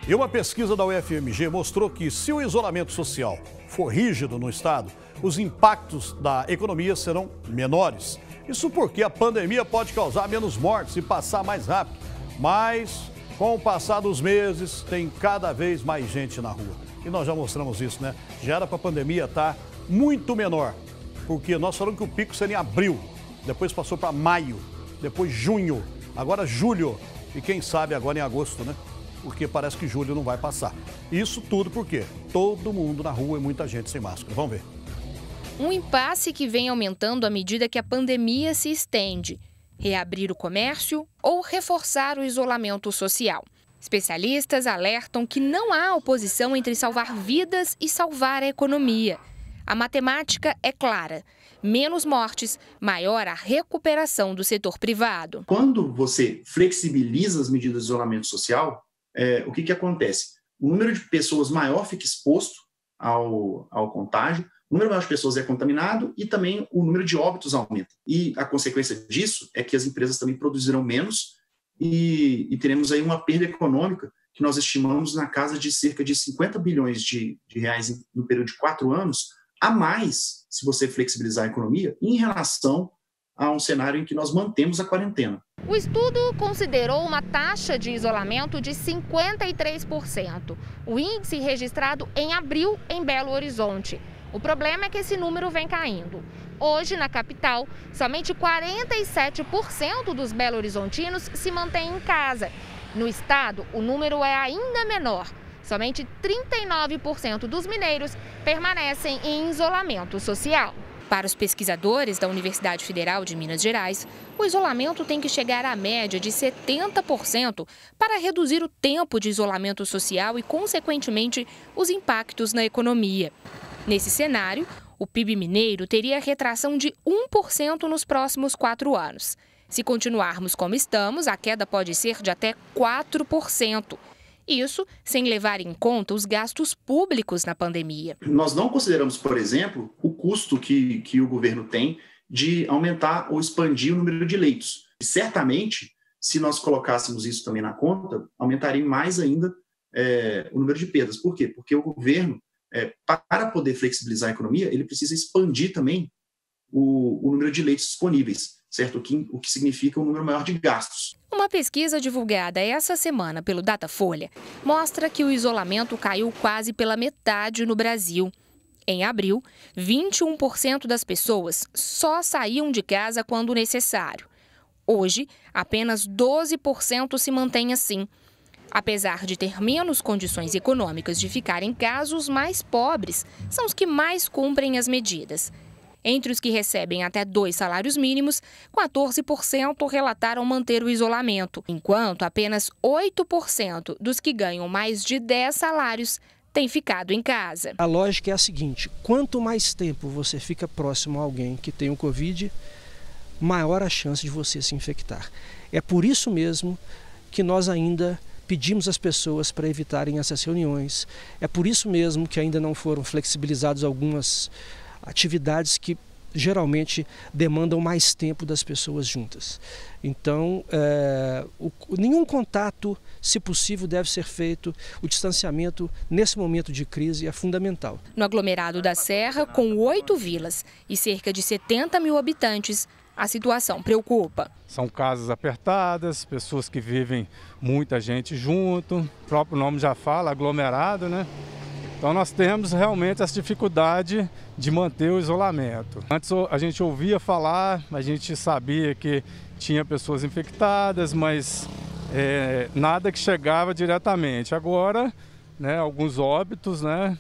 E uma pesquisa da UFMG mostrou que se o isolamento social for rígido no estado, os impactos da economia serão menores. Isso porque a pandemia pode causar menos mortes e passar mais rápido. Mas, com o passar dos meses, tem cada vez mais gente na rua. E nós já mostramos isso, né? Já era para a pandemia estar muito menor. Porque nós falamos que o pico seria em abril, depois passou para maio, depois junho, agora julho e quem sabe agora em agosto, né? Porque parece que julho não vai passar. Isso tudo porque todo mundo na rua e muita gente sem máscara. Vamos ver. Um impasse que vem aumentando à medida que a pandemia se estende. Reabrir o comércio ou reforçar o isolamento social. Especialistas alertam que não há oposição entre salvar vidas e salvar a economia. A matemática é clara. Menos mortes, maior a recuperação do setor privado. Quando você flexibiliza as medidas de isolamento social, o que acontece? O número de pessoas maior fica exposto ao contágio, o número maior de pessoas é contaminado e também o número de óbitos aumenta. E a consequência disso é que as empresas também produzirão menos e teremos aí uma perda econômica que nós estimamos na casa de cerca de 50 bilhões de reais no período de 4 anos, a mais, se você flexibilizar a economia, em relação a um cenário em que nós mantemos a quarentena. O estudo considerou uma taxa de isolamento de 53%, o índice registrado em abril em Belo Horizonte. O problema é que esse número vem caindo. Hoje, na capital, somente 47% dos belo-horizontinos se mantêm em casa. No estado, o número é ainda menor. Somente 39% dos mineiros permanecem em isolamento social. Para os pesquisadores da Universidade Federal de Minas Gerais, o isolamento tem que chegar à média de 70% para reduzir o tempo de isolamento social e, consequentemente, os impactos na economia. Nesse cenário, o PIB mineiro teria retração de 1% nos próximos 4 anos. Se continuarmos como estamos, a queda pode ser de até 4%. Isso sem levar em conta os gastos públicos na pandemia. Nós não consideramos, por exemplo, o custo que o governo tem de aumentar ou expandir o número de leitos. E certamente, se nós colocássemos isso também na conta, aumentaria mais ainda o número de perdas. Por quê? Porque o governo, para poder flexibilizar a economia, ele precisa expandir também o número de leitos disponíveis, certo? O que significa um número maior de gastos. Uma pesquisa divulgada essa semana pelo Datafolha mostra que o isolamento caiu quase pela metade no Brasil. Em abril, 21% das pessoas só saíam de casa quando necessário. Hoje, apenas 12% se mantém assim. Apesar de ter menos condições econômicas de ficar em casa, os mais pobres são os que mais cumprem as medidas. Entre os que recebem até 2 salários mínimos, 14% relataram manter o isolamento, enquanto apenas 8% dos que ganham mais de 10 salários têm ficado em casa. A lógica é a seguinte: quanto mais tempo você fica próximo a alguém que tem o Covid, maior a chance de você se infectar. É por isso mesmo que nós ainda pedimos às pessoas para evitarem essas reuniões. É por isso mesmo que ainda não foram flexibilizadas algumas atividades que geralmente demandam mais tempo das pessoas juntas. Então, nenhum contato, se possível, deve ser feito. O distanciamento, nesse momento de crise, é fundamental. No aglomerado da Serra, com 8 vilas e cerca de 70 mil habitantes, a situação preocupa. São casas apertadas, pessoas que vivem muita gente junto, o próprio nome já fala, aglomerado, né? Então nós temos realmente essa dificuldade de manter o isolamento. Antes a gente ouvia falar, a gente sabia que tinha pessoas infectadas, mas nada que chegava diretamente. Agora, né, alguns óbitos, né,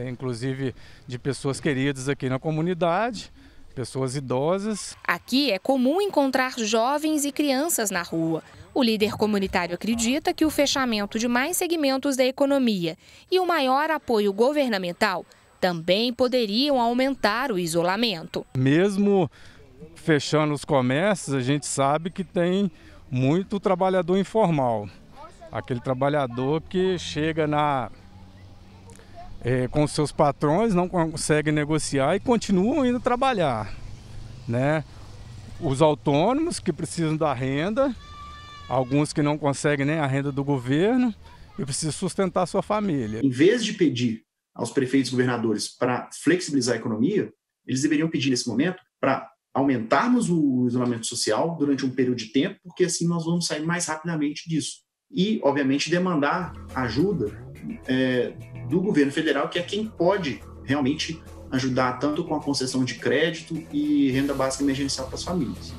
inclusive de pessoas queridas aqui na comunidade, pessoas idosas. Aqui é comum encontrar jovens e crianças na rua. O líder comunitário acredita que o fechamento de mais segmentos da economia e o maior apoio governamental também poderiam aumentar o isolamento. Mesmo fechando os comércios, a gente sabe que tem muito trabalhador informal. Aquele trabalhador que chega com seus patrões, não consegue negociar e continuam indo trabalhar, né? Os autônomos que precisam da renda, alguns que não conseguem nem a renda do governo e precisa sustentar a sua família. Em vez de pedir aos prefeitos e governadores para flexibilizar a economia, eles deveriam pedir nesse momento para aumentarmos o isolamento social durante um período de tempo, porque assim nós vamos sair mais rapidamente disso. E, obviamente, demandar ajuda do governo federal, que é quem pode realmente ajudar tanto com a concessão de crédito e renda básica emergencial para as famílias.